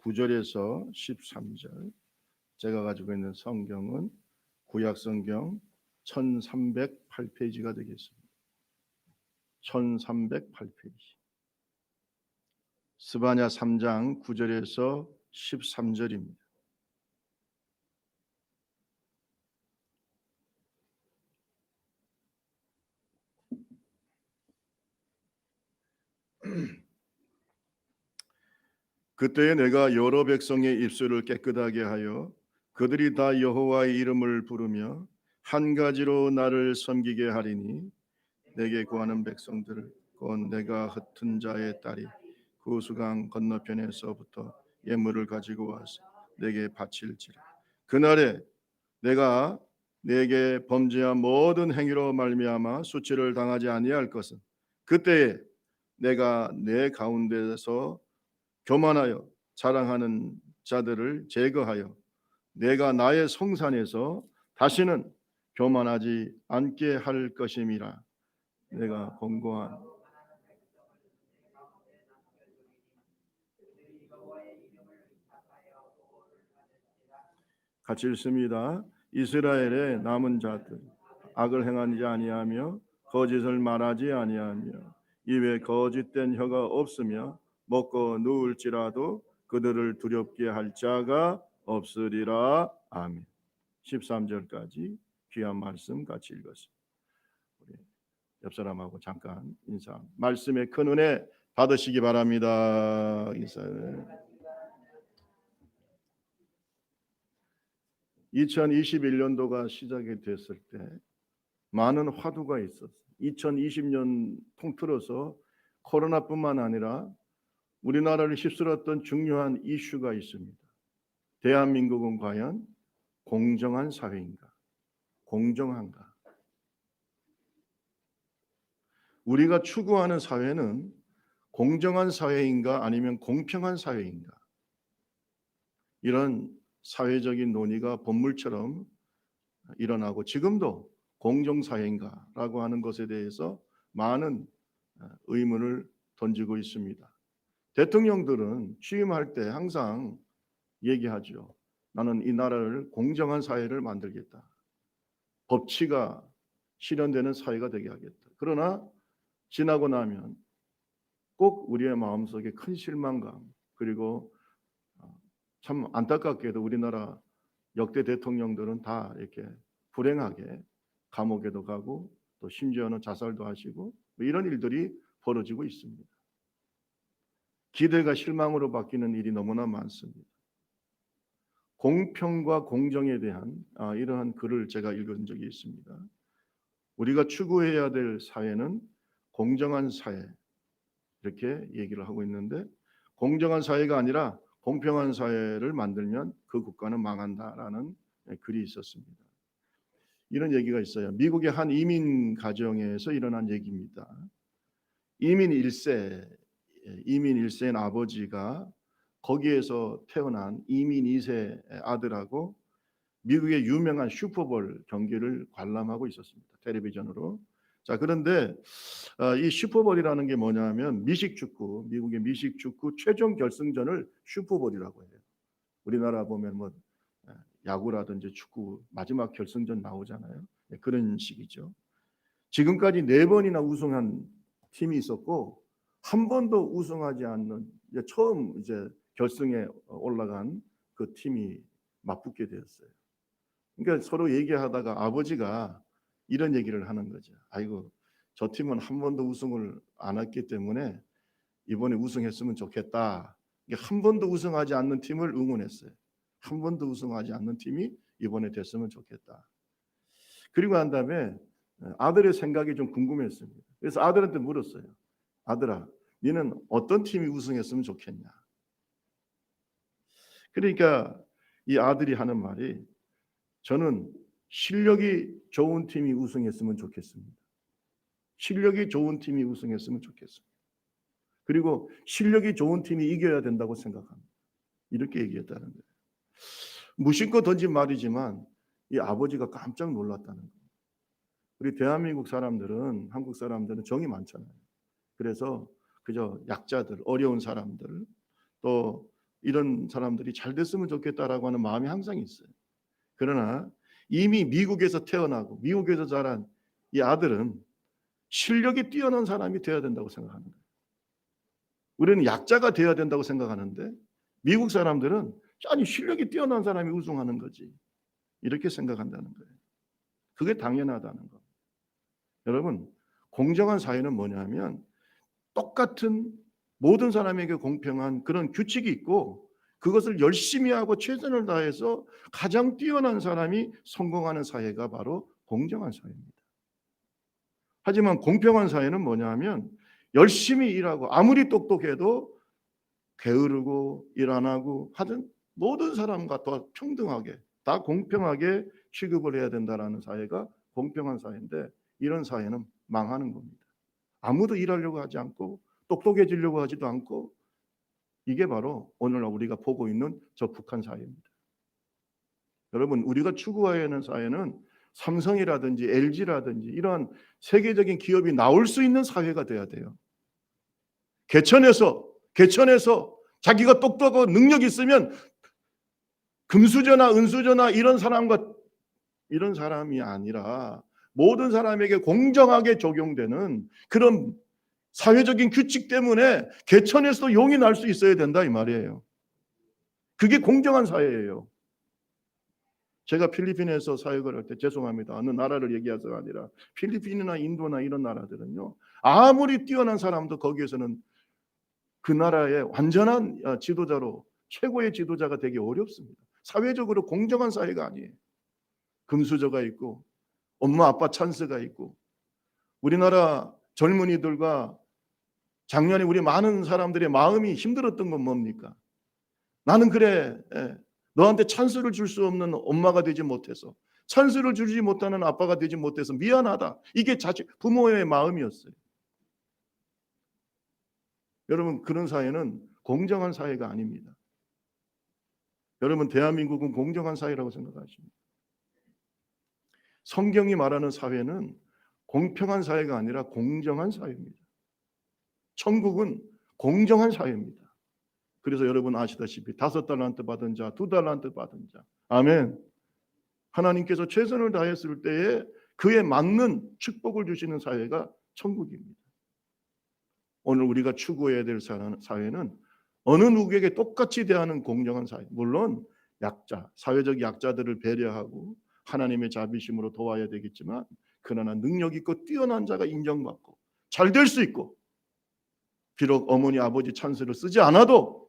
9절에서 13절. 제가 가지고 있는 성경은 구약 성경 1308페이지가 되겠습니다. 1308페이지. 스바냐 3장 9절에서 13절입니다. 그때에 내가 여러 백성의 입술을 깨끗하게 하여 그들이 다 여호와의 이름을 부르며 한 가지로 나를 섬기게 하리니 내게 구하는 백성들을 곧 내가 흩은 자의 딸이 구수강 건너편에서부터 예물을 가지고 와서 내게 바칠지라. 그날에 내가 내게 범죄한 모든 행위로 말미암아 수치를 당하지 아니할 것은 그때에 내가 내 가운데서 교만하여 자랑하는 자들을 제거하여 내가 나의 성산에서 다시는 교만하지 않게 할 것임이라. 내가 권고한 같이 읽습니다. 이스라엘의 남은 자들 악을 행하지 아니하며 거짓을 말하지 아니하며 입에 거짓된 혀가 없으며 먹고 누울지라도 그들을 두렵게 할 자가 없으리라. 아멘. 13절까지 귀한 말씀 같이 읽었습니다. 우리 옆 사람하고 잠깐 인사. 말씀의 큰 은혜 받으시기 바랍니다. 인사를. 2021년도가 시작이 됐을 때 많은 화두가 있었어요. 2020년 통틀어서 코로나뿐만 아니라 우리나라를 휩쓸었던 중요한 이슈가 있습니다. 대한민국은 과연 공정한 사회인가? 공정한가? 우리가 추구하는 사회는 공정한 사회인가 아니면 공평한 사회인가? 이런 사회적인 논의가 본물처럼 일어나고 지금도 공정사회인가라고 하는 것에 대해서 많은 의문을 던지고 있습니다. 대통령들은 취임할 때 항상 얘기하죠. 나는 이 나라를 공정한 사회를 만들겠다. 법치가 실현되는 사회가 되게 하겠다. 그러나 지나고 나면 꼭 우리의 마음속에 큰 실망감 그리고 참 안타깝게도 우리나라 역대 대통령들은 다 이렇게 불행하게 감옥에도 가고 또 심지어는 자살도 하시고 이런 일들이 벌어지고 있습니다. 기대가 실망으로 바뀌는 일이 너무나 많습니다. 공평과 공정에 대한 이러한 글을 제가 읽은 적이 있습니다. 우리가 추구해야 될 사회는 공정한 사회 이렇게 얘기를 하고 있는데 공정한 사회가 아니라 공평한 사회를 만들면 그 국가는 망한다라는 글이 있었습니다. 이런 얘기가 있어요. 미국의 한 이민 가정에서 일어난 얘기입니다. 이민 1세인 아버지가 거기에서 태어난 이민 2세 아들하고 미국의 유명한 슈퍼볼 경기를 관람하고 있었습니다. 텔레비전으로. 자, 그런데 이 슈퍼볼이라는 게 뭐냐면 미식축구, 미국의 미식축구 최종 결승전을 슈퍼볼이라고 해요. 우리나라 보면 뭐 야구라든지 축구 마지막 결승전 나오잖아요. 그런 식이죠. 지금까지 4번이나 우승한 팀이 있었고 한 번도 우승하지 않는 처음 이제 결승에 올라간 그 팀이 맞붙게 되었어요. 그러니까 서로 얘기하다가 아버지가 이런 얘기를 하는 거죠. 아이고 저 팀은 한 번도 우승을 안 했기 때문에 이번에 우승했으면 좋겠다. 한 번도 우승하지 않는 팀을 응원했어요. 한 번도 우승하지 않는 팀이 이번에 됐으면 좋겠다. 그리고 난 다음에 아들의 생각이 좀 궁금했습니다. 그래서 아들한테 물었어요. 아들아, 너는 어떤 팀이 우승했으면 좋겠냐? 그러니까 이 아들이 하는 말이 저는 실력이 좋은 팀이 우승했으면 좋겠습니다. 실력이 좋은 팀이 우승했으면 좋겠습니다. 그리고 실력이 좋은 팀이 이겨야 된다고 생각합니다. 이렇게 얘기했다는 거예요. 무심코 던진 말이지만 이 아버지가 깜짝 놀랐다는 거예요. 우리 대한민국 사람들은 한국 사람들은 정이 많잖아요. 그래서 그저 약자들, 어려운 사람들, 또 이런 사람들이 잘 됐으면 좋겠다라고 하는 마음이 항상 있어요. 그러나 이미 미국에서 태어나고 미국에서 자란 이 아들은 실력이 뛰어난 사람이 되어야 된다고 생각하는 거예요. 우리는 약자가 되어야 된다고 생각하는데 미국 사람들은 아니 실력이 뛰어난 사람이 우승하는 거지 이렇게 생각한다는 거예요. 그게 당연하다는 거. 여러분, 공정한 사회는 뭐냐면 똑같은 모든 사람에게 공평한 그런 규칙이 있고 그것을 열심히 하고 최선을 다해서 가장 뛰어난 사람이 성공하는 사회가 바로 공정한 사회입니다. 하지만 공평한 사회는 뭐냐면 열심히 일하고 아무리 똑똑해도 게으르고 일 안 하고 하든 모든 사람과 다 평등하게 다 공평하게 취급을 해야 된다라는 사회가 공평한 사회인데 이런 사회는 망하는 겁니다. 아무도 일하려고 하지 않고 똑똑해지려고 하지도 않고 이게 바로 오늘 우리가 보고 있는 저 북한 사회입니다. 여러분, 우리가 추구해야 하는 사회는 삼성이라든지 LG라든지 이런 세계적인 기업이 나올 수 있는 사회가 돼야 돼요. 개천에서 자기가 똑똑하고 능력이 있으면 금수저나 은수저나 이런 사람이 아니라 모든 사람에게 공정하게 적용되는 그런 사회적인 규칙 때문에 개천에서 용이 날 수 있어야 된다 이 말이에요. 그게 공정한 사회예요. 제가 필리핀에서 사역을 할 때 죄송합니다. 어느 나라를 얘기해서가 아니라 필리핀이나 인도나 이런 나라들은요. 아무리 뛰어난 사람도 거기에서는 그 나라의 완전한 지도자로 최고의 지도자가 되기 어렵습니다. 사회적으로 공정한 사회가 아니에요. 금수저가 있고 엄마 아빠 찬스가 있고 우리나라 젊은이들과 작년에 우리 많은 사람들의 마음이 힘들었던 건 뭡니까? 나는 그래 너한테 찬스를 줄 수 없는 엄마가 되지 못해서 찬스를 주지 못하는 아빠가 되지 못해서 미안하다. 이게 부모의 마음이었어요. 여러분 그런 사회는 공정한 사회가 아닙니다. 여러분 대한민국은 공정한 사회라고 생각하십니까? 성경이 말하는 사회는 공평한 사회가 아니라 공정한 사회입니다. 천국은 공정한 사회입니다. 그래서 여러분 아시다시피 5달란트 받은 자, 2달란트 받은 자. 아멘. 하나님께서 최선을 다했을 때에 그에 맞는 축복을 주시는 사회가 천국입니다. 오늘 우리가 추구해야 될 사회는 어느 누구에게 똑같이 대하는 공정한 사회. 물론 약자, 사회적 약자들을 배려하고 하나님의 자비심으로 도와야 되겠지만 그러나 능력 있고 뛰어난 자가 인정받고 잘 될 수 있고 비록 어머니 아버지 찬스를 쓰지 않아도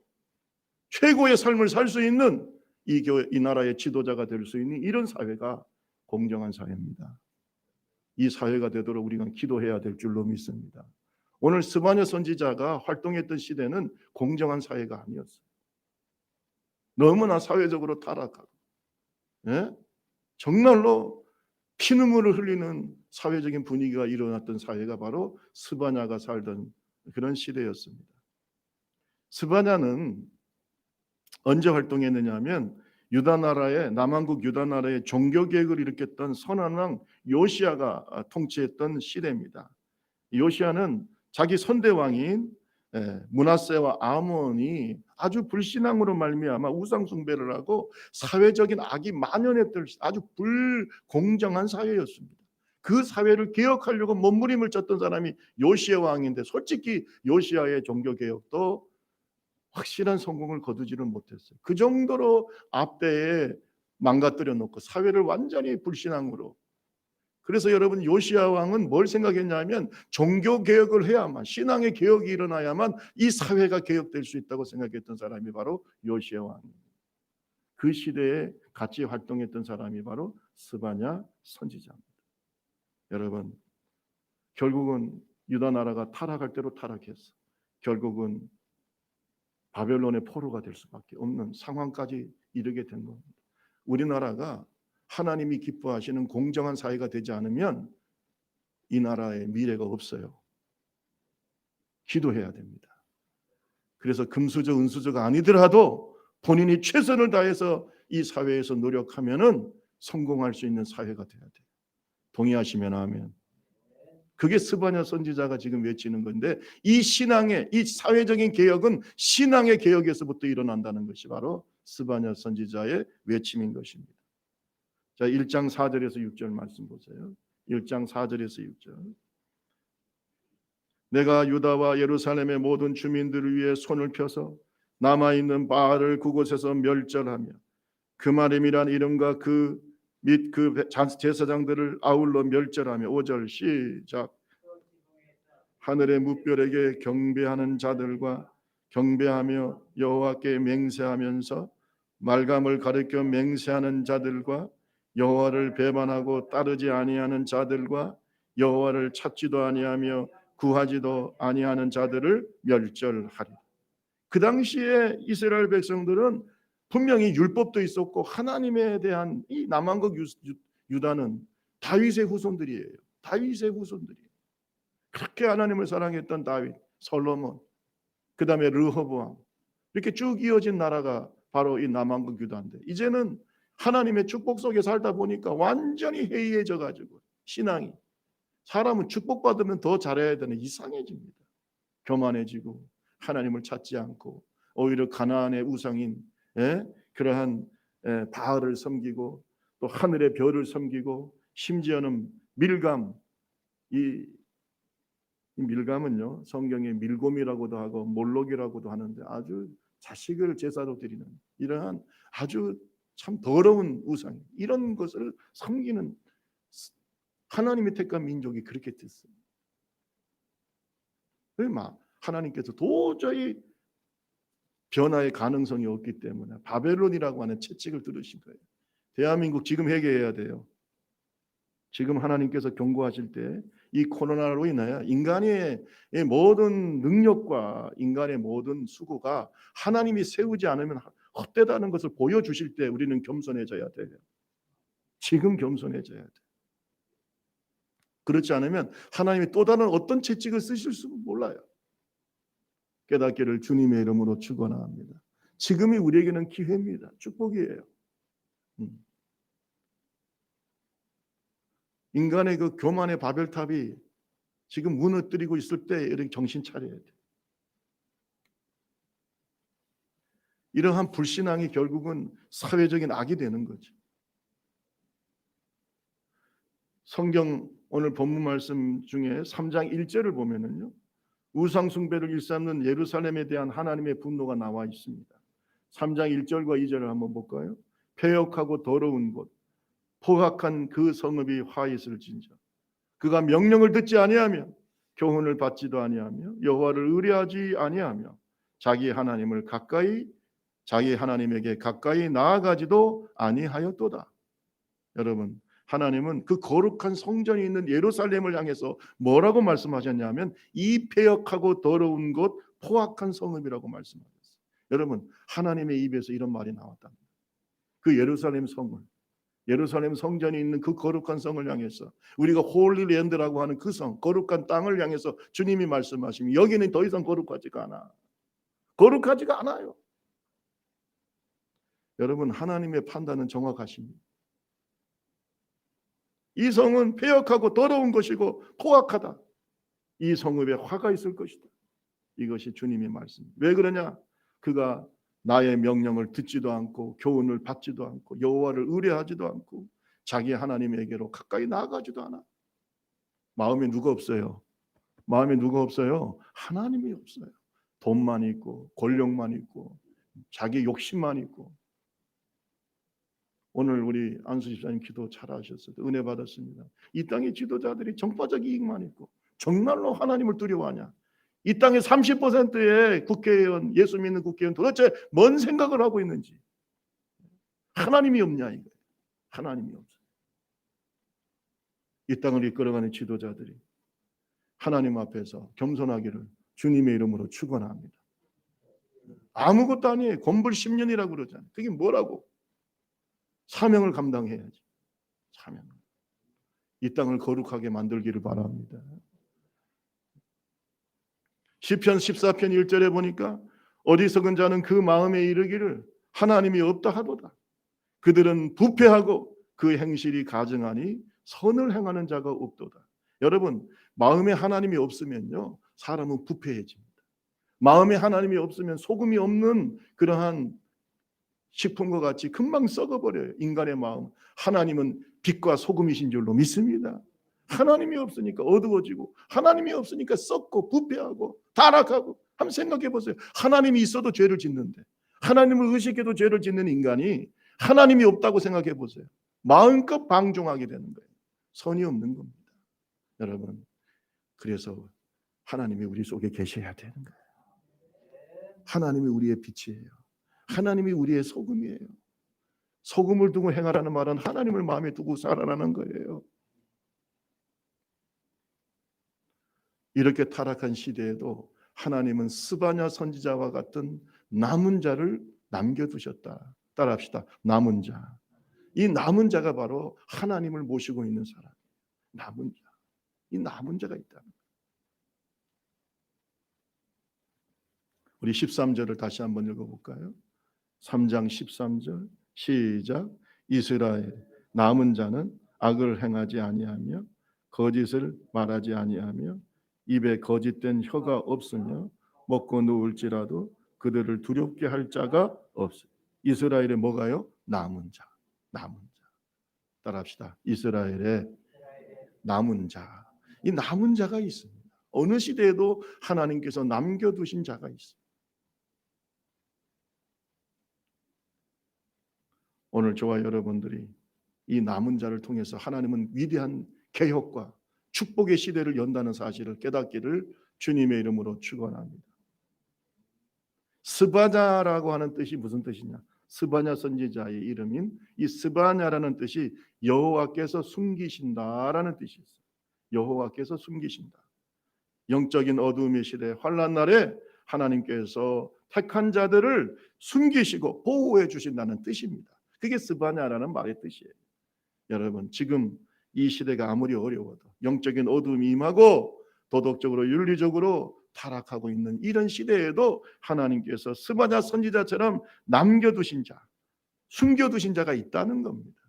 최고의 삶을 살 수 있는 이 나라의 지도자가 될 수 있는 이런 사회가 공정한 사회입니다. 이 사회가 되도록 우리가 기도해야 될 줄로 믿습니다. 오늘 스바냐 선지자가 활동했던 시대는 공정한 사회가 아니었어요. 너무나 사회적으로 타락하고 정말로 피눈물을 흘리는 사회적인 분위기가 일어났던 사회가 바로 스바냐가 살던 그런 시대였습니다. 스바냐는 언제 활동했느냐 하면 남한국 유다 나라의 종교 개혁을 일으켰던 선한 왕 요시야가 통치했던 시대입니다. 요시야는 자기 선대왕인 므낫세와 아몬이 아주 불신앙으로 말미암아 우상 숭배를 하고 사회적인 악이 만연했던 아주 불공정한 사회였습니다. 그 사회를 개혁하려고 몸부림을 쳤던 사람이 요시야 왕인데 솔직히 요시야의 종교 개혁도 확실한 성공을 거두지는 못했어요. 그 정도로 앞대에 망가뜨려 놓고 사회를 완전히 불신앙으로. 그래서 여러분 요시야 왕은 뭘 생각했냐면 종교 개혁을 해야만 신앙의 개혁이 일어나야만 이 사회가 개혁될 수 있다고 생각했던 사람이 바로 요시야 왕입니다. 그 시대에 같이 활동했던 사람이 바로 스바냐 선지자입니다. 여러분 결국은 유다 나라가 타락할 대로 타락했어. 결국은 바벨론의 포로가 될 수밖에 없는 상황까지 이르게 된 겁니다. 우리나라가 하나님이 기뻐하시는 공정한 사회가 되지 않으면 이 나라의 미래가 없어요. 기도해야 됩니다. 그래서 금수저 은수저가 아니더라도 본인이 최선을 다해서 이 사회에서 노력하면은 성공할 수 있는 사회가 돼야 돼요. 동의하시면 아멘. 그게 스바냐 선지자가 지금 외치는 건데, 이 신앙의, 이 사회적인 개혁은 신앙의 개혁에서부터 일어난다는 것이 바로 스바냐 선지자의 외침인 것입니다. 자, 1장 4절에서 6절 말씀 보세요. 1장 4절에서 6절. 내가 유다와 예루살렘의 모든 주민들을 위해 손을 펴서 남아있는 바알을 그곳에서 멸절하며 그 말임이란 이름과 그 및 그 제사장들을 아울러 멸절하며. 5절 시작. 하늘의 뭇별에게 경배하는 자들과 경배하며 여호와께 맹세하면서 말감을 가리켜 맹세하는 자들과 여호와를 배반하고 따르지 아니하는 자들과 여호와를 찾지도 아니하며 구하지도 아니하는 자들을 멸절하리. 그 당시에 이스라엘 백성들은 분명히 율법도 있었고 하나님에 대한 이 남한국 유다는 다윗의 후손들이에요. 다윗의 후손들이에요. 그렇게 하나님을 사랑했던 다윗, 솔로몬, 그 다음에 르호보암, 이렇게 쭉 이어진 나라가 바로 이 남한국 유다인데, 이제는 하나님의 축복 속에 살다 보니까 완전히 해이해져 가지고 신앙이, 사람은 축복받으면 더 잘해야 되는, 이상해집니다. 교만해지고 하나님을 찾지 않고 오히려 가나안의 우상인 그러한 바알을 섬기고 또 하늘의 별을 섬기고, 심지어는 밀감, 이 밀감은요 성경에 밀곰이라고도 하고 몰록이라고도 하는데, 아주 자식을 제사로 드리는 이러한 아주 참 더러운 우상, 이런 것을 섬기는 하나님의 택한 민족이 그렇게 됐습니다. 하나님께서 도저히 변화의 가능성이 없기 때문에 바벨론이라고 하는 채찍을 들으신 거예요. 대한민국 지금 회개해야 돼요. 지금 하나님께서 경고하실 때 이 코로나로 인하여 인간의 모든 능력과 인간의 모든 수고가 하나님이 세우지 않으면 헛되다는 것을 보여주실 때 우리는 겸손해져야 돼요. 지금 겸손해져야 돼요. 그렇지 않으면 하나님이 또 다른 어떤 채찍을 쓰실 수 몰라요. 깨닫기를 주님의 이름으로 축원합니다. 지금이 우리에게는 기회입니다. 축복이에요. 인간의 그 교만의 바벨탑이 지금 무너뜨리고 있을 때 이렇게 정신 차려야 돼. 이러한 불신앙이 결국은 사회적인 악이 되는 거죠. 성경 오늘 본문 말씀 중에 3장 1절을 보면은요, 우상 숭배를 일삼는 예루살렘에 대한 하나님의 분노가 나와 있습니다. 3장 1절과 2절을 한번 볼까요? 패역하고 더러운 곳, 포악한 그 성읍이 화 있을진저, 그가 명령을 듣지 아니하며 교훈을 받지도 아니하며 여호와를 의뢰하지 아니하며 자기 하나님에게 가까이 나아가지도 아니하였도다. 여러분, 하나님은 그 거룩한 성전이 있는 예루살렘을 향해서 뭐라고 말씀하셨냐면 이 패역하고 더러운 곳, 포악한 성읍이라고 말씀하셨어요. 여러분, 하나님의 입에서 이런 말이 나왔답니다. 그 예루살렘 성을, 예루살렘 성전이 있는 그 거룩한 성을 향해서, 우리가 홀리랜드라고 하는 그 성, 거룩한 땅을 향해서 주님이 말씀하시면 여기는 더 이상 거룩하지가 않아. 거룩하지가 않아요. 여러분, 하나님의 판단은 정확하십니다. 이 성은 패역하고 더러운 것이고 포악하다. 이 성읍에 화가 있을 것이다. 이것이 주님의 말씀입니다. 왜 그러냐? 그가 나의 명령을 듣지도 않고 교훈을 받지도 않고 여호와를 의뢰하지도 않고 자기 하나님에게로 가까이 나아가지도 않아. 마음에 누가 없어요? 마음에 누가 없어요? 하나님이 없어요. 돈만 있고 권력만 있고 자기 욕심만 있고. 오늘 우리 안수 집사님 기도 잘하셨어요. 은혜 받았습니다. 이 땅의 지도자들이 정파적 이익만 있고 정말로 하나님을 두려워하냐? 이 땅의 30%의 국회의원, 예수 믿는 국회의원 도대체 뭔 생각을 하고 있는지. 하나님이 없냐 이거. 하나님이 없어요. 이 땅을 이끌어가는 지도자들이 하나님 앞에서 겸손하기를 주님의 이름으로 축원합니다. 아무것도 아니에요. 건불 10년이라고 그러잖아요. 그게 뭐라고? 사명을 감당해야지. 사명. 이 땅을 거룩하게 만들기를 바랍니다. 시편 14편 1절에 보니까 어리석은 자는 그 마음에 이르기를 하나님이 없다 하도다. 그들은 부패하고 그 행실이 가증하니 선을 행하는 자가 없도다. 여러분, 마음에 하나님이 없으면요, 사람은 부패해집니다. 마음에 하나님이 없으면 소금이 없는 그러한 식품과 같이 금방 썩어버려요. 인간의 마음. 하나님은 빛과 소금이신 줄로 믿습니다. 하나님이 없으니까 어두워지고, 하나님이 없으니까 썩고 부패하고 타락하고. 한번 생각해 보세요. 하나님이 있어도 죄를 짓는데, 하나님을 의식해도 죄를 짓는 인간이 하나님이 없다고 생각해 보세요. 마음껏 방종하게 되는 거예요. 선이 없는 겁니다. 여러분, 그래서 하나님이 우리 속에 계셔야 되는 거예요. 하나님이 우리의 빛이에요. 하나님이 우리의 소금이에요. 소금을 두고 행하라는 말은 하나님을 마음에 두고 살아라는 거예요. 이렇게 타락한 시대에도 하나님은 스바냐 선지자와 같은 남은 자를 남겨두셨다. 따라합시다. 남은 자. 이 남은 자가 바로 하나님을 모시고 있는 사람. 남은 자. 이 남은 자가 있다. 우리 13절을 다시 한번 읽어볼까요? 3장 13절 시작. 이스라엘 남은 자는 악을 행하지 아니하며 거짓을 말하지 아니하며 입에 거짓된 혀가 없으며 먹고 누울지라도 그들을 두렵게 할 자가 없으. 이스라엘에 뭐가요? 남은 자. 남은 자. 따라합시다. 이스라엘에 남은 자. 이 남은 자가 있습니다. 어느 시대에도 하나님께서 남겨두신 자가 있습니다. 오늘 저와 여러분들이 이 남은 자를 통해서 하나님은 위대한 개혁과 축복의 시대를 연다는 사실을 깨닫기를 주님의 이름으로 축원합니다. 스바냐라고 하는 뜻이 무슨 뜻이냐? 스바냐 선지자의 이름인 이 스바냐라는 뜻이 여호와께서 숨기신다라는 뜻이 있어요. 여호와께서 숨기신다. 영적인 어두움의 시대, 환난 날에 하나님께서 택한 자들을 숨기시고 보호해 주신다는 뜻입니다. 그게 스바냐라는 말의 뜻이에요. 여러분, 지금 이 시대가 아무리 어려워도 영적인 어두움이 임하고 도덕적으로 윤리적으로 타락하고 있는 이런 시대에도 하나님께서 스바냐 선지자처럼 남겨두신 자, 숨겨두신 자가 있다는 겁니다.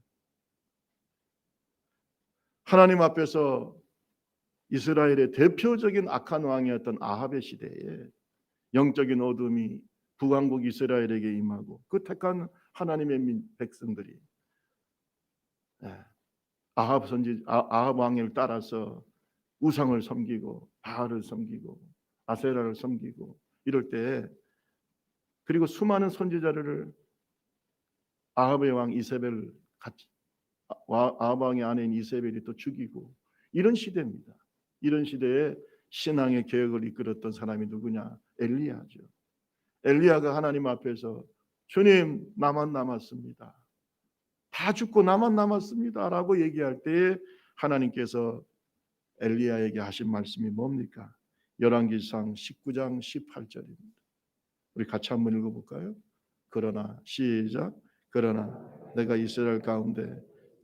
하나님 앞에서 이스라엘의 대표적인 악한 왕이었던 아합의 시대에 영적인 어둠이 북왕국 이스라엘에게 임하고 그 택한 하나님의 백성들이 아합 왕을 따라서 우상을 섬기고 바알을 섬기고 아세라를 섬기고 이럴 때, 그리고 수많은 선지자를 아합의 왕 이세벨 같이 아합 왕의 아내인 이세벨이 또 죽이고 이런 시대입니다. 이런 시대에 신앙의 개혁을 이끌었던 사람이 누구냐? 엘리야죠. 엘리야가 하나님 앞에서 주님, 나만 남았습니다. 다 죽고 나만 남았습니다 라고 얘기할 때에 하나님께서 엘리야에게 하신 말씀이 뭡니까? 열왕기상 19장 18절입니다. 우리 같이 한번 읽어볼까요? 그러나 시작. 그러나 내가 이스라엘 가운데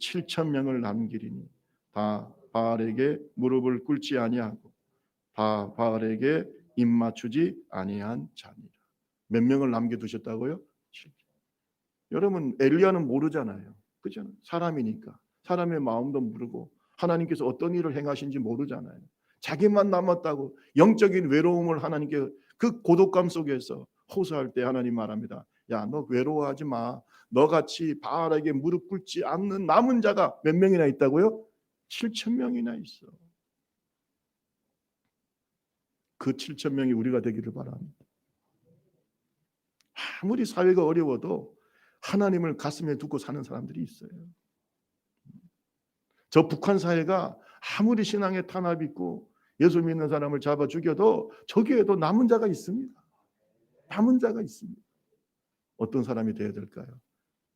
7,000명을 남기리니 다 바알에게 무릎을 꿇지 아니하고 다 바알에게 입 맞추지 아니한 자니라. 몇 명을 남겨두셨다고요? 7. 여러분, 엘리야는 모르잖아요. 그죠? 사람이니까. 사람의 마음도 모르고 하나님께서 어떤 일을 행하신지 모르잖아요. 자기만 남았다고 영적인 외로움을 하나님께 그 고독감 속에서 호소할 때 하나님 말합니다. 야, 너 외로워하지 마. 너같이 바알에게 무릎 꿇지 않는 남은 자가 몇 명이나 있다고요? 7,000명이나 있어. 그 7,000명이 우리가 되기를 바랍니다. 아무리 사회가 어려워도 하나님을 가슴에 두고 사는 사람들이 있어요. 저 북한 사회가 아무리 신앙의 탄압이 있고 예수 믿는 사람을 잡아 죽여도 저기에도 남은 자가 있습니다. 남은 자가 있습니다. 어떤 사람이 되어야 될까요?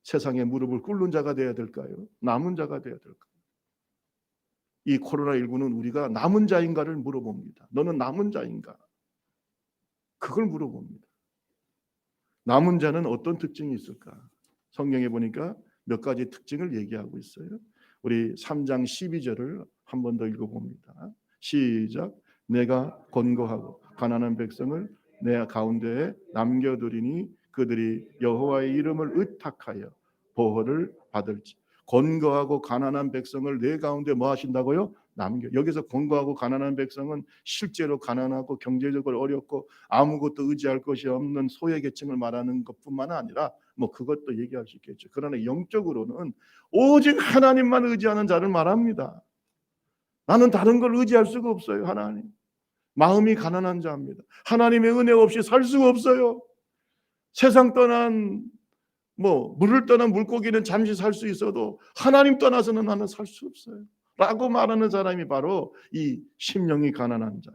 세상에 무릎을 꿇는 자가 되어야 될까요? 남은 자가 되어야 될까요? 이 코로나19는 우리가 남은 자인가를 물어봅니다. 너는 남은 자인가? 그걸 물어봅니다. 남은 자는 어떤 특징이 있을까? 성경에 보니까 몇 가지 특징을 얘기하고 있어요. 우리 3장 12절을 한 번 더 읽어봅니다. 시작. 내가 권고하고 가난한 백성을 내 가운데에 남겨두리니 그들이 여호와의 이름을 의탁하여 보호를 받을지. 권고하고 가난한 백성을 내 가운데 뭐 하신다고요? 남겨. 여기서 권고하고 가난한 백성은 실제로 가난하고 경제적으로 어렵고 아무것도 의지할 것이 없는 소외계층을 말하는 것뿐만 아니라 뭐 그것도 얘기할 수 있겠죠. 그러나 영적으로는 오직 하나님만 의지하는 자를 말합니다. 나는 다른 걸 의지할 수가 없어요. 하나님. 마음이 가난한 자입니다. 하나님의 은혜 없이 살 수가 없어요. 세상 떠난 물을 떠난 물고기는 잠시 살 수 있어도 하나님 떠나서는 나는 살 수 없어요. 라고 말하는 사람이 바로 이 심령이 가난한 자.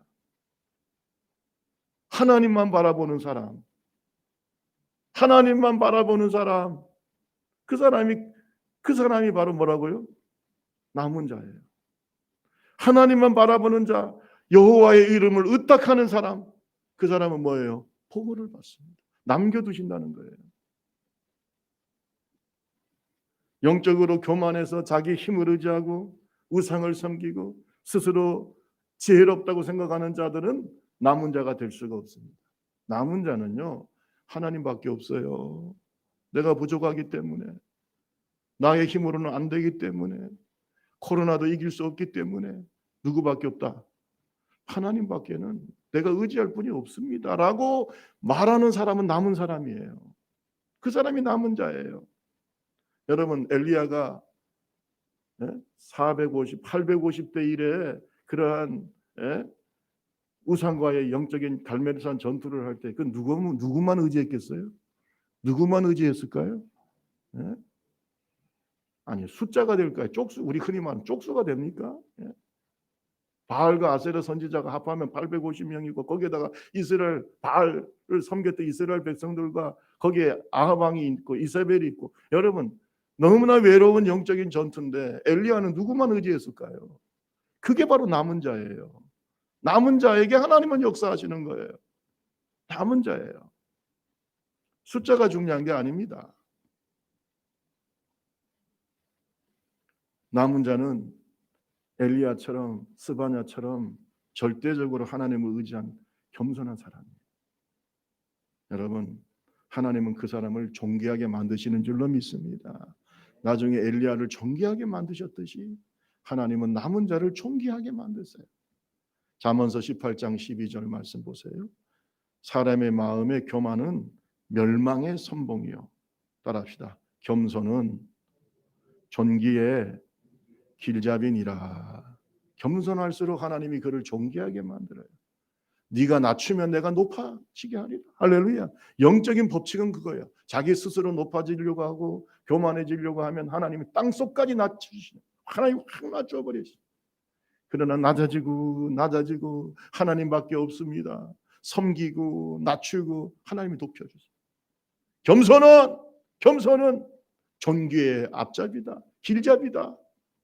하나님만 바라보는 사람. 하나님만 바라보는 사람. 그 사람이 바로 뭐라고요? 남은 자예요. 하나님만 바라보는 자, 여호와의 이름을 의탁하는 사람. 그 사람은 뭐예요? 보호를 받습니다. 남겨두신다는 거예요. 영적으로 교만해서 자기 힘을 의지하고 우상을 섬기고 스스로 지혜롭다고 생각하는 자들은 남은 자가 될 수가 없습니다. 남은 자는요, 하나님밖에 없어요. 내가 부족하기 때문에, 나의 힘으로는 안 되기 때문에, 코로나도 이길 수 없기 때문에 누구밖에 없다? 하나님밖에는 내가 의지할 분이 없습니다. 라고 말하는 사람은 남은 사람이에요. 그 사람이 남은 자예요. 여러분, 엘리야가 450, 850대 1에 그러한 우상과의 영적인 갈멜산 전투를 할 때 그 누구만 의지했겠어요? 누구만 의지했을까요? 예? 아니, 숫자가 될까요? 쪽수, 우리 흔히 말하는 쪽수가 됩니까? 예? 바알과 아세라 선지자가 합하면 850명이고 거기에다가 이스라엘 바알을 섬겼던 이스라엘 백성들과 거기에 아합 왕이 있고 이세벨이 있고, 여러분 너무나 외로운 영적인 전투인데 엘리야는 누구만 의지했을까요? 그게 바로 남은 자예요. 남은 자에게 하나님은 역사하시는 거예요. 남은 자예요. 숫자가 중요한 게 아닙니다. 남은 자는 엘리야처럼 스바냐처럼 절대적으로 하나님을 의지한 겸손한 사람이에요. 여러분, 하나님은 그 사람을 존귀하게 만드시는 줄로 믿습니다. 나중에 엘리야를 존귀하게 만드셨듯이 하나님은 남은 자를 존귀하게 만드세요. 잠언서 18장 12절 말씀 보세요. 사람의 마음의 교만은 멸망의 선봉이요. 따라합시다. 겸손은 존귀의 길잡이니라. 겸손할수록 하나님이 그를 존귀하게 만들어요. 네가 낮추면 내가 높아지게 하리라. 할렐루야. 영적인 법칙은 그거예요. 자기 스스로 높아지려고 하고 교만해지려고 하면 하나님이 땅속까지 낮추시는, 하나님 확 낮춰버리시죠. 그러나 낮아지고 하나님밖에 없습니다. 섬기고 낮추고 하나님이 높여주세요. 겸손은 존귀의 앞잡이다. 길잡이다.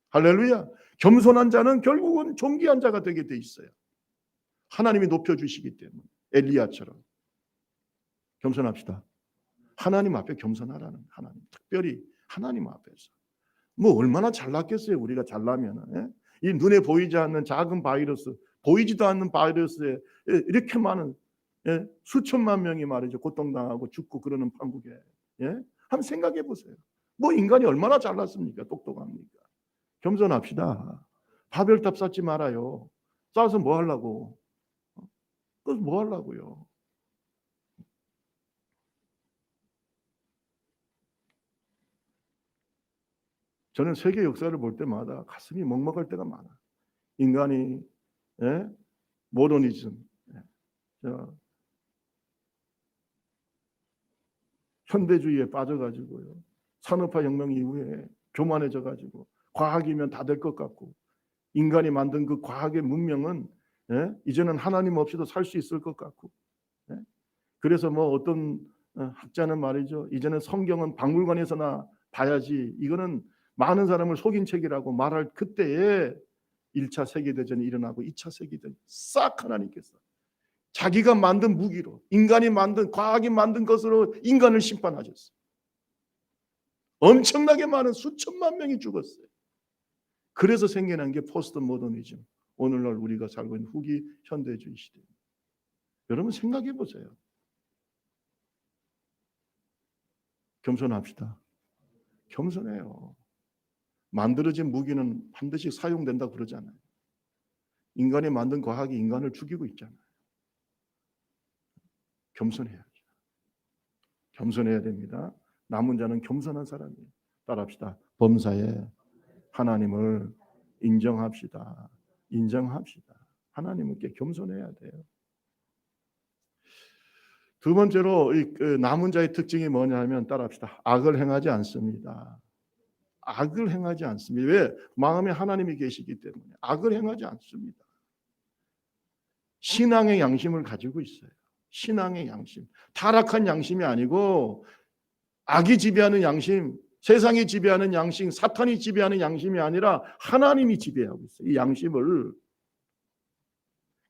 할렐루야. 겸손한 자는 결국은 존귀한 자가 되게 돼 있어요. 하나님이 높여주시기 때문에. 엘리야처럼 겸손합시다. 하나님 앞에 겸손하라는, 하나님, 특별히 하나님 앞에서. 얼마나 잘났겠어요. 우리가 잘나면. 이 눈에 보이지 않는 작은 바이러스, 보이지도 않는 바이러스에 이렇게 많은 수천만 명이 말이죠, 고통당하고 죽고 그러는 판국에. 한번 생각해 보세요. 인간이 얼마나 잘났습니까? 똑똑합니까? 겸손합시다. 바벨탑 쌓지 말아요. 쌓아서 뭐 하려고? 그래서 뭐 하려고요? 저는 세계 역사를 볼 때마다 가슴이 먹먹할 때가 많아. 인간이 모더니즘, 현대주의에 빠져가지고요. 산업화 혁명 이후에 교만해져가지고 과학이면 다 될 것 같고, 인간이 만든 그 과학의 문명은 이제는 하나님 없이도 살 수 있을 것 같고, 그래서 어떤 학자는 말이죠, 이제는 성경은 박물관에서나 봐야지, 이거는 많은 사람을 속인 책이라고 말할 그때에 1차 세계대전이 일어나고 2차 세계대전 싹 하나님께서 자기가 만든 무기로, 인간이 만든, 과학이 만든 것으로 인간을 심판하셨어요. 엄청나게 많은 수천만 명이 죽었어요. 그래서 생겨난 게 포스트 모더니즘, 오늘날 우리가 살고 있는 후기 현대주의 시대입니다. 여러분 생각해 보세요. 겸손합시다. 겸손해요. 만들어진 무기는 반드시 사용된다고 그러잖아요. 인간이 만든 과학이 인간을 죽이고 있잖아요. 겸손해야죠. 겸손해야 됩니다. 남은 자는 겸손한 사람이에요. 따라합시다. 범사에 하나님을 인정합시다. 인정합시다. 하나님께 겸손해야 돼요. 두 번째로 남은 자의 특징이 뭐냐면 따라합시다. 악을 행하지 않습니다. 악을 행하지 않습니다. 왜? 마음에 하나님이 계시기 때문에 악을 행하지 않습니다. 신앙의 양심을 가지고 있어요. 신앙의 양심. 타락한 양심이 아니고 악이 지배하는 양심, 세상이 지배하는 양심, 사탄이 지배하는 양심이 아니라 하나님이 지배하고 있어요. 이 양심을.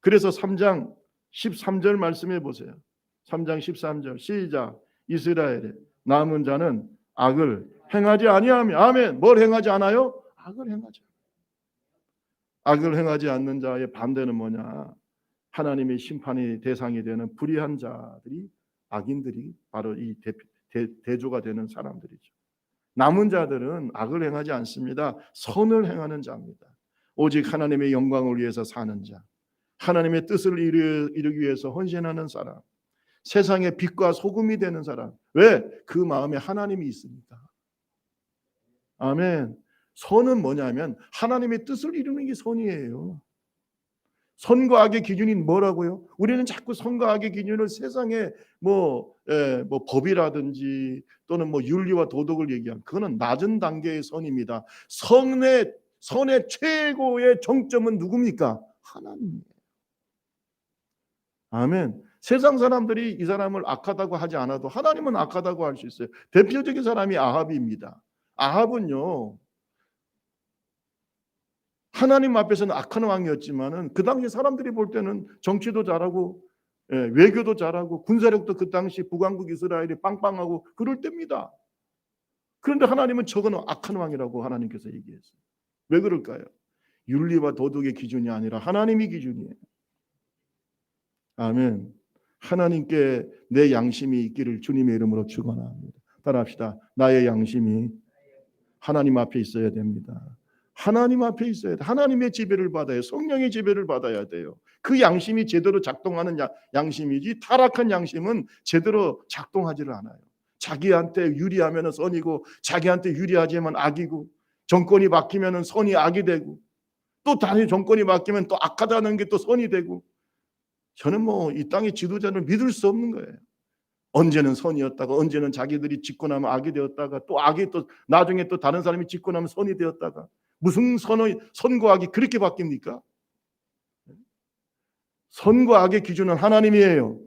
그래서 3장 13절 말씀해 보세요. 3장 13절 시작. 이스라엘의 남은 자는 악을 행하지 아니하며 아멘. 뭘 행하지 않아요? 악을 행하지 않아요. 악을 행하지 않는 자의 반대는 뭐냐? 하나님의 심판의 대상이 되는 불의한 자들이 악인들이 바로 이 대조가 되는 사람들이죠. 남은 자들은 악을 행하지 않습니다. 선을 행하는 자입니다. 오직 하나님의 영광을 위해서 사는 자, 하나님의 뜻을 이루기 위해서 헌신하는 사람, 세상의 빛과 소금이 되는 사람. 왜? 그 마음에 하나님이 있으니까. 아멘. 선은 뭐냐면 하나님의 뜻을 이루는 게 선이에요. 선과 악의 기준이 뭐라고요? 우리는 자꾸 선과 악의 기준을 세상의 법이라든지 또는 윤리와 도덕을 얘기하는 그거는 낮은 단계의 선입니다. 선의 최고의 정점은 누굽니까? 하나님이에요. 아멘. 세상 사람들이 이 사람을 악하다고 하지 않아도 하나님은 악하다고 할 수 있어요. 대표적인 사람이 아합입니다. 아합은요, 하나님 앞에서는 악한 왕이었지만은 그 당시 사람들이 볼 때는 정치도 잘하고 외교도 잘하고 군사력도 그 당시 북왕국 이스라엘이 빵빵하고 그럴 때입니다. 그런데 하나님은 저거는 악한 왕이라고 하나님께서 얘기했어요. 왜 그럴까요? 윤리와 도덕의 기준이 아니라 하나님이 기준이에요. 아멘. 하나님께 내 양심이 있기를 주님의 이름으로 축원합니다. 따라합시다. 나의 양심이 하나님 앞에 있어야 됩니다. 하나님 앞에 있어야 돼. 하나님의 지배를 받아야, 성령의 지배를 받아야 돼요. 그 양심이 제대로 작동하는 양심이지 타락한 양심은 제대로 작동하지를 않아요. 자기한테 유리하면 선이고 자기한테 유리하지만 악이고 정권이 바뀌면 선이 악이 되고 또 다른 정권이 바뀌면 또 악하다는 게 또 선이 되고 저는 이 땅의 지도자를 믿을 수 없는 거예요. 언제는 선이었다가 언제는 자기들이 짓고 나면 악이 되었다가 또 악이 또 나중에 또 다른 사람이 짓고 나면 선이 되었다가 무슨 선과 악이 그렇게 바뀝니까? 선과 악의 기준은 하나님이에요.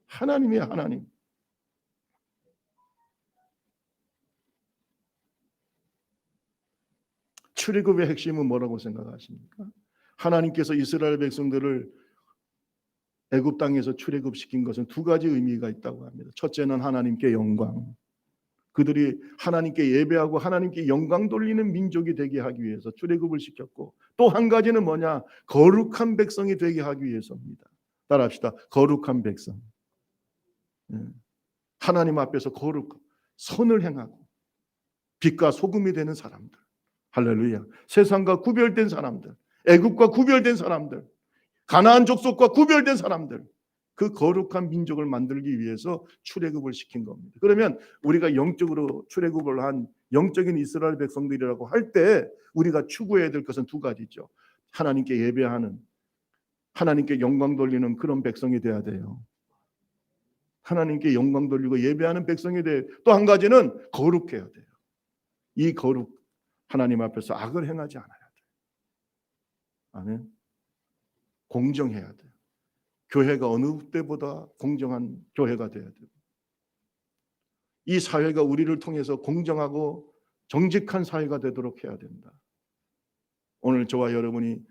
하나님이에요. 하나님. 출애굽의 핵심은 뭐라고 생각하십니까? 하나님께서 이스라엘 백성들을 애굽 땅에서 출애굽시킨 것은 두 가지 의미가 있다고 합니다. 첫째는 하나님께 영광. 그들이 하나님께 예배하고 하나님께 영광 돌리는 민족이 되게 하기 위해서 출애굽을 시켰고 또 한 가지는 뭐냐? 거룩한 백성이 되게 하기 위해서입니다. 따라합시다. 거룩한 백성. 하나님 앞에서 선을 행하고 빛과 소금이 되는 사람들. 할렐루야. 세상과 구별된 사람들, 애굽과 구별된 사람들, 가나안 족속과 구별된 사람들, 그 거룩한 민족을 만들기 위해서 출애굽을 시킨 겁니다. 그러면 우리가 영적으로 출애굽을 한 영적인 이스라엘 백성들이라고 할 때 우리가 추구해야 될 것은 두 가지죠. 하나님께 예배하는, 하나님께 영광 돌리는 그런 백성이 돼야 돼요. 하나님께 영광 돌리고 예배하는 백성이 돼요. 또 한 가지는 거룩해야 돼요. 이 거룩, 하나님 앞에서 악을 행하지 않아야 돼요. 아멘. 공정해야 돼요. 교회가 어느 때보다 공정한 교회가 되어야 돼요. 이 사회가 우리를 통해서 공정하고 정직한 사회가 되도록 해야 된다. 오늘 저와 여러분이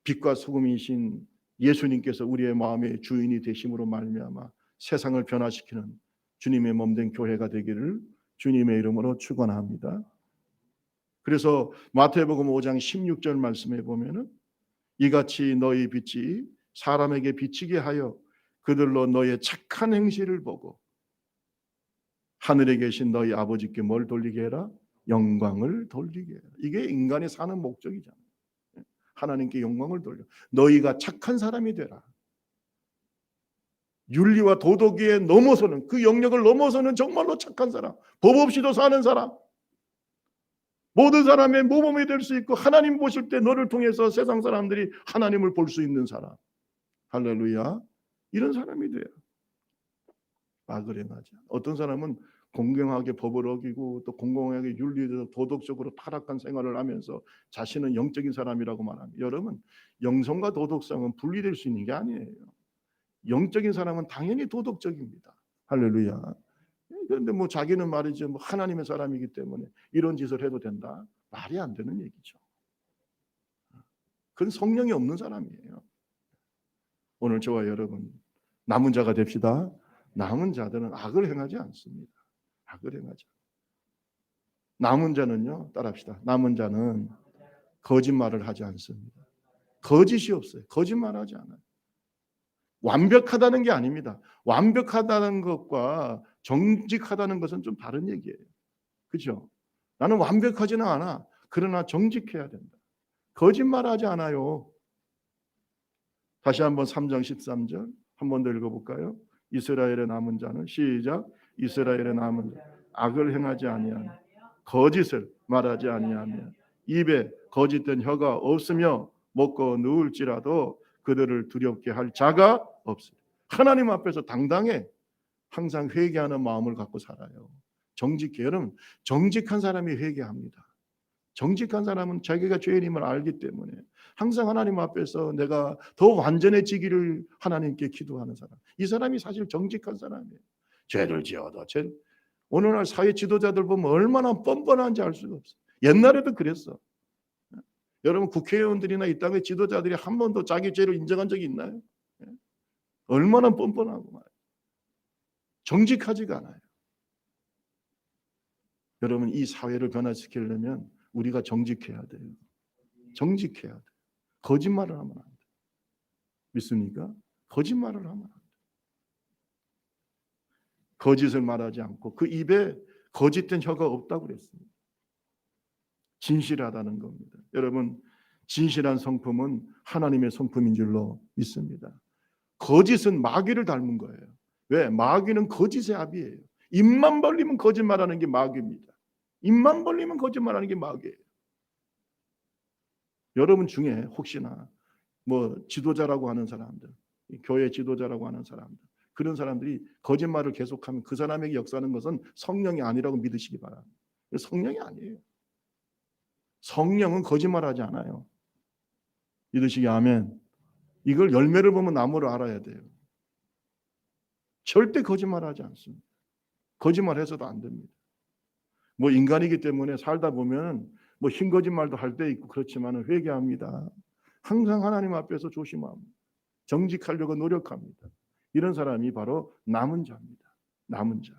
빛과 소금이신 예수님께서 우리의 마음의 주인이 되심으로 말미암아 세상을 변화시키는 주님의 몸된 교회가 되기를 주님의 이름으로 축원합니다. 그래서 마태복음 5장 16절 말씀에 보면은 이같이 너희 빛이 사람에게 비치게 하여 그들로 너의 착한 행실을 보고 하늘에 계신 너희 아버지께 뭘 돌리게 해라? 영광을 돌리게 해라. 이게 인간이 사는 목적이잖아요. 하나님께 영광을 돌려. 너희가 착한 사람이 되라. 윤리와 도덕에 넘어서는, 그 영역을 넘어서는 정말로 착한 사람, 법 없이도 사는 사람, 모든 사람의 모범이 될 수 있고 하나님 보실 때 너를 통해서 세상 사람들이 하나님을 볼 수 있는 사람. 할렐루야. 이런 사람이 돼요. 악을 행하지. 어떤 사람은 공경하게 법을 어기고 또 공공하게 윤리적으로 도덕적으로 타락한 생활을 하면서 자신은 영적인 사람이라고 말합니다. 여러분, 영성과 도덕성은 분리될 수 있는 게 아니에요. 영적인 사람은 당연히 도덕적입니다. 할렐루야. 그런데 뭐 자기는 말이죠, 뭐 하나님의 사람이기 때문에 이런 짓을 해도 된다. 말이 안 되는 얘기죠. 그건 성령이 없는 사람이에요. 오늘 저와 여러분 남은 자가 됩시다. 남은 자들은 악을 행하지 않습니다. 악을 행하지. 남은 자는요, 따라합시다. 남은 자는 거짓말을 하지 않습니다. 거짓이 없어요. 거짓말하지 않아요. 완벽하다는 게 아닙니다. 완벽하다는 것과 정직하다는 것은 좀 다른 얘기예요. 그렇죠? 나는 완벽하지는 않아. 그러나 정직해야 된다. 거짓말하지 않아요. 다시 한번 3장 13절 한 번 더 읽어볼까요? 이스라엘의 남은 자는 시작. 이스라엘의 남은 자 악을 행하지 아니하며 거짓을 말하지 아니하며 입에 거짓된 혀가 없으며 먹고 누울지라도 그들을 두렵게 할 자가 없으리. 하나님 앞에서 당당해 항상 회개하는 마음을 갖고 살아요. 정직해. 여러분, 정직한 사람이 회개합니다. 정직한 사람은 자기가 죄인임을 알기 때문에 항상 하나님 앞에서 내가 더 완전해지기를 하나님께 기도하는 사람. 이 사람이 사실 정직한 사람이에요. 죄를 지어도 오늘날 사회 지도자들 보면 얼마나 뻔뻔한지 알 수가 없어요. 옛날에도 그랬어. 여러분, 국회의원들이나 이 땅의 지도자들이 한 번도 자기 죄를 인정한 적이 있나요? 얼마나 뻔뻔하고 말이에요. 정직하지가 않아요. 여러분, 이 사회를 변화시키려면 우리가 정직해야 돼요. 정직해야 돼요. 거짓말을 하면 안 돼요. 믿습니까? 거짓말을 하면 안 돼요. 거짓을 말하지 않고 그 입에 거짓된 혀가 없다고 그랬습니다. 진실하다는 겁니다. 여러분, 진실한 성품은 하나님의 성품인 줄로 믿습니다. 거짓은 마귀를 닮은 거예요. 왜? 마귀는 거짓의 아비예요. 입만 벌리면 거짓말하는 게 마귀입니다. 입만 벌리면 거짓말하는 게 마귀예요. 여러분 중에 혹시나 뭐 지도자라고 하는 사람들, 교회 지도자라고 하는 사람들, 그런 사람들이 거짓말을 계속하면 그 사람에게 역사하는 것은 성령이 아니라고 믿으시기 바랍니다. 성령이 아니에요. 성령은 거짓말하지 않아요. 믿으시기 아멘. 이걸 열매를 보면 나무를 알아야 돼요. 절대 거짓말하지 않습니다. 거짓말해서도 안 됩니다. 뭐 인간이기 때문에 살다 보면 뭐 흰 거짓말도 할 때 있고 그렇지만 회개합니다. 항상 하나님 앞에서 조심합니다. 정직하려고 노력합니다. 이런 사람이 바로 남은 자입니다. 남은 자.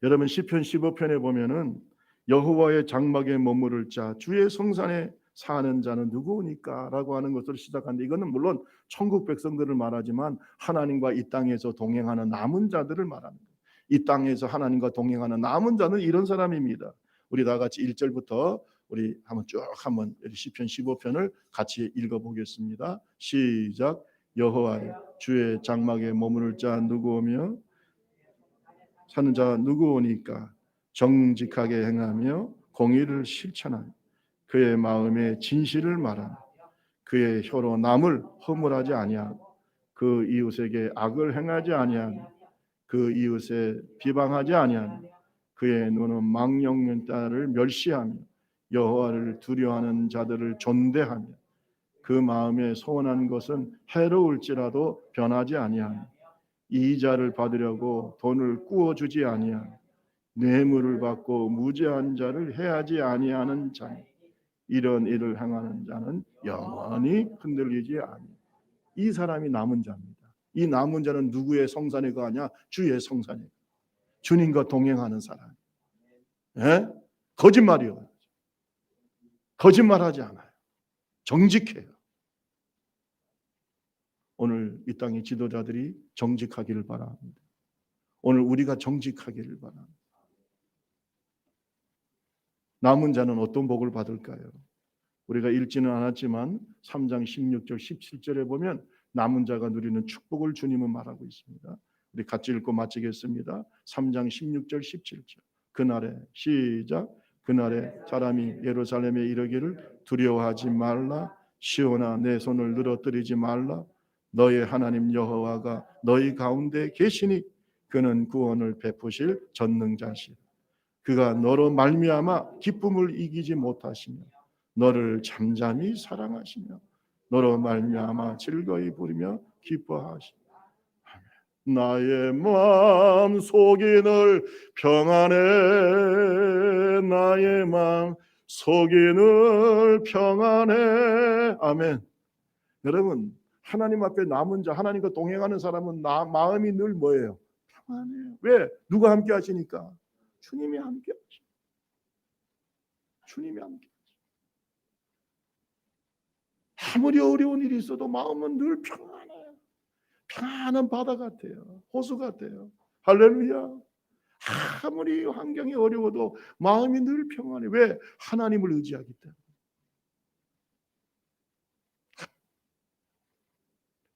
여러분, 시편 15편에 보면은 여호와의 장막에 머무를 자 주의 성산에 사는 자는 누구니까? 라고 하는 것으로 시작하는데, 이거는 물론 천국 백성들을 말하지만 하나님과 이 땅에서 동행하는 남은 자들을 말합니다. 이 땅에서 하나님과 동행하는 남은 자는 이런 사람입니다. 우리 다 같이 1절부터 우리 한번 시편 15편을 같이 읽어보겠습니다. 시작. 여호와의 주의 장막에 머무를 자 누구오며 사는 자 누구오니까? 정직하게 행하며 공의를 실천하며 그의 마음에 진실을 말하며 그의 혀로 남을 허물하지 아니하고 그 이웃에게 악을 행하지 아니하며 그 이웃에 비방하지 아니하며 그의 눈은 망령된 자를 멸시하며 여호와를 두려워하는 자들을 존대하며 그 마음에 소원한 것은 해로울지라도 변하지 아니하며 이자를 받으려고 돈을 꾸어주지 아니하며 뇌물을 받고 무죄한 자를 해하지 아니하는 자니 이런 일을 행하는 자는 영원히 흔들리지 아니. 이 사람이 남은 자입니다. 이 남은 자는 누구의 성산에 가냐? 주의 성산에. 주님과 동행하는 사람. 예? 거짓말이요. 거짓말하지 않아요. 정직해요. 오늘 이 땅의 지도자들이 정직하기를 바랍니다. 오늘 우리가 정직하기를 바랍니다. 남은 자는 어떤 복을 받을까요? 우리가 읽지는 않았지만 3장 16절 17절에 보면 남은 자가 누리는 축복을 주님은 말하고 있습니다. 우리 같이 읽고 마치겠습니다. 3장 16절 17절. 그날에 시작. 그날에 사람이 예루살렘에 이르기를 두려워하지 말라. 시온아 내 손을 늘어뜨리지 말라. 너의 하나님 여호와가 너희 가운데 계시니 그는 구원을 베푸실 전능자시라. 그가 너로 말미암아 기쁨을 이기지 못하시며 너를 잠잠히 사랑하시며 너로 말미암아 즐거이 부르며 기뻐하시며 나의 마음 속이 늘 평안해. 나의 마음 속이 늘 평안해. 아멘. 여러분 하나님 앞에 남은 자 하나님과 동행하는 사람은 마음이 늘 뭐예요? 평안해요. 왜? 누가 함께 하시니까? 주님이 함께 하시죠. 주님이 함께 하시죠. 아무리 어려운 일이 있어도 마음은 늘 평안해요. 평안한 바다 같아요. 호수 같아요. 할렐루야. 아무리 환경이 어려워도 마음이 늘 평안해. 왜? 하나님을 의지하기 때문에.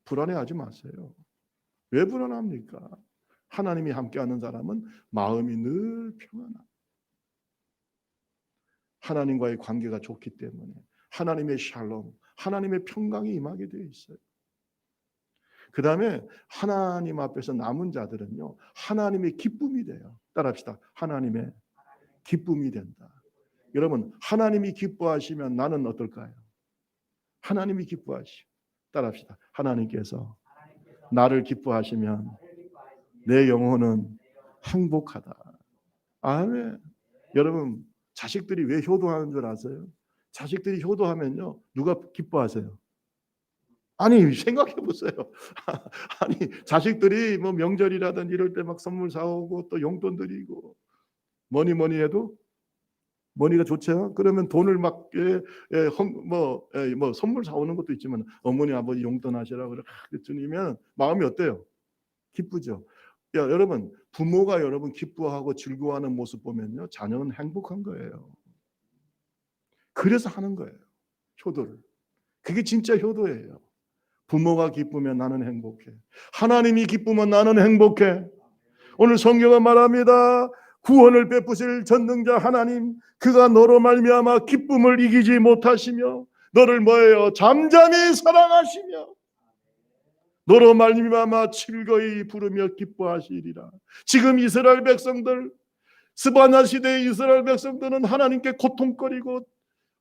불안해하지 마세요. 왜 불안합니까? 하나님이 함께하는 사람은 마음이 늘 평안합니다. 하나님과의 관계가 좋기 때문에 하나님의 샬롬, 하나님의 평강이 임하게 되어 있어요. 그 다음에 하나님 앞에서 남은 자들은요, 하나님의 기쁨이 돼요. 따라합시다. 하나님의 기쁨이 된다. 여러분, 하나님이 기뻐하시면 나는 어떨까요? 하나님이 기뻐하시오. 따라합시다. 하나님께서 나를 기뻐하시면 내 영혼은 행복하다. 아멘. 여러분, 자식들이 왜 효도하는 줄 아세요? 자식들이 효도하면요, 누가 기뻐하세요? 아니 생각해 보세요. 아니 자식들이 뭐 명절이라든지 이럴 때 막 선물 사오고 또 용돈 드리고 뭐니 해도 머니가 좋죠. 그러면 돈을 막 선물 사오는 것도 있지만 어머니 아버지 용돈 하시라고 그랬으면 마음이 어때요? 기쁘죠. 여러분 부모가 여러분 기뻐하고 즐거워하는 모습 보면요 자녀는 행복한 거예요. 그래서 하는 거예요. 효도를. 그게 진짜 효도예요. 부모가 기쁘면 나는 행복해. 하나님이 기쁘면 나는 행복해. 오늘 성경은 말합니다. 구원을 베푸실 전능자 하나님, 그가 너로 말미암아 기쁨을 이기지 못하시며 너를 뭐예요? 잠잠히 사랑하시며 너로 말미암아 즐거이 부르며 기뻐하시리라. 지금 이스라엘 백성들, 스바냐 시대의 이스라엘 백성들은 하나님께 고통거리고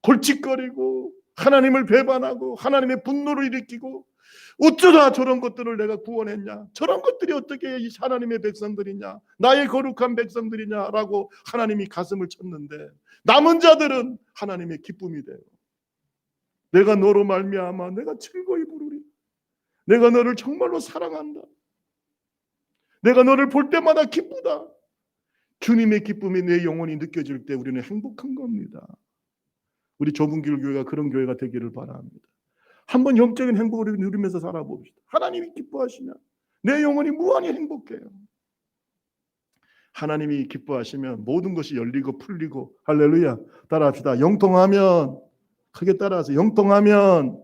골칫거리고 하나님을 배반하고 하나님의 분노를 일으키고 어쩌다 저런 것들을 내가 구원했냐, 저런 것들이 어떻게 하나님의 백성들이냐, 나의 거룩한 백성들이냐라고 하나님이 가슴을 쳤는데 남은 자들은 하나님의 기쁨이 돼요. 내가 너로 말미암아 내가 즐거이 부르리. 내가 너를 정말로 사랑한다. 내가 너를 볼 때마다 기쁘다. 주님의 기쁨이 내 영혼이 느껴질 때 우리는 행복한 겁니다. 우리 좁은 길 교회가 그런 교회가 되기를 바랍니다. 한번 영적인 행복을 누리면서 살아봅시다. 하나님이 기뻐하시면 내 영혼이 무한히 행복해요. 하나님이 기뻐하시면 모든 것이 열리고 풀리고, 할렐루야. 따라합시다. 영통하면, 크게 따라하세요. 영통하면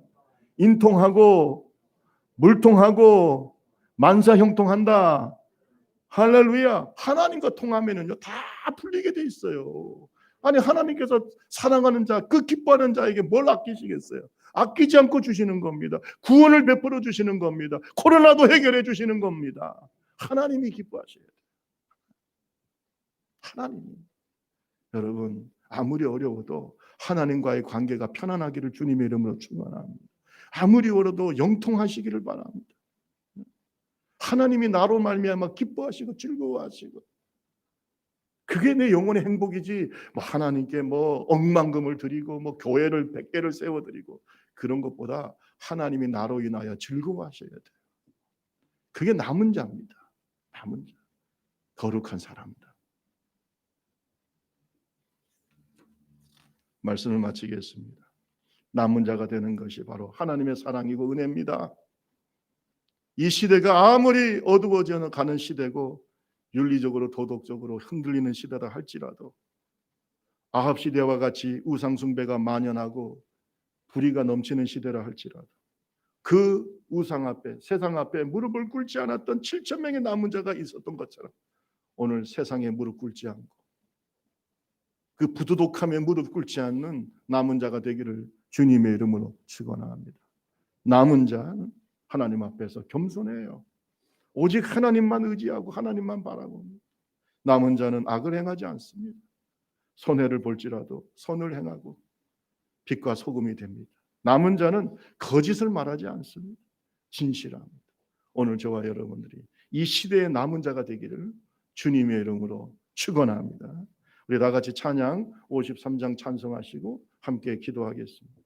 인통하고 물통하고 만사형통한다. 할렐루야. 하나님과 통하면은요 다 풀리게 돼 있어요. 아니 하나님께서 사랑하는 자, 그 기뻐하는 자에게 뭘 아끼시겠어요? 아끼지 않고 주시는 겁니다. 구원을 베풀어 주시는 겁니다. 코로나도 해결해 주시는 겁니다. 하나님이 기뻐하셔야 돼요. 하나님이. 여러분 아무리 어려워도 하나님과의 관계가 편안하기를 주님의 이름으로 축원합니다. 아무리 어려도 영통하시기를 바랍니다. 하나님이 나로 말미암아 기뻐하시고 즐거워하시고, 그게 내 영혼의 행복이지 뭐 하나님께 뭐 억만금을 드리고 뭐 교회를 100개를 세워드리고 그런 것보다 하나님이 나로 인하여 즐거워하셔야 돼요. 그게 남은 자입니다. 남은 자, 거룩한 사람이다. 말씀을 마치겠습니다. 남은 자가 되는 것이 바로 하나님의 사랑이고 은혜입니다. 이 시대가 아무리 어두워져 가는 시대고 윤리적으로 도덕적으로 흔들리는 시대다 할지라도 아합 시대와 같이 우상 숭배가 만연하고 불의가 넘치는 시대라 할지라도 그 우상 앞에, 세상 앞에 무릎을 꿇지 않았던 7천 명의 남은 자가 있었던 것처럼 오늘 세상에 무릎 꿇지 않고 그 부도덕함에 무릎 꿇지 않는 남은 자가 되기를 주님의 이름으로 축원합니다. 남은 자는 하나님 앞에서 겸손해요. 오직 하나님만 의지하고 하나님만 바라봅니다. 남은 자는 악을 행하지 않습니다. 손해를 볼지라도 선을 행하고 빛과 소금이 됩니다. 남은 자는 거짓을 말하지 않습니다. 진실합니다. 오늘 저와 여러분들이 이 시대의 남은 자가 되기를 주님의 이름으로 축원합니다. 우리 다 같이 찬양 53장 찬송하시고 함께 기도하겠습니다.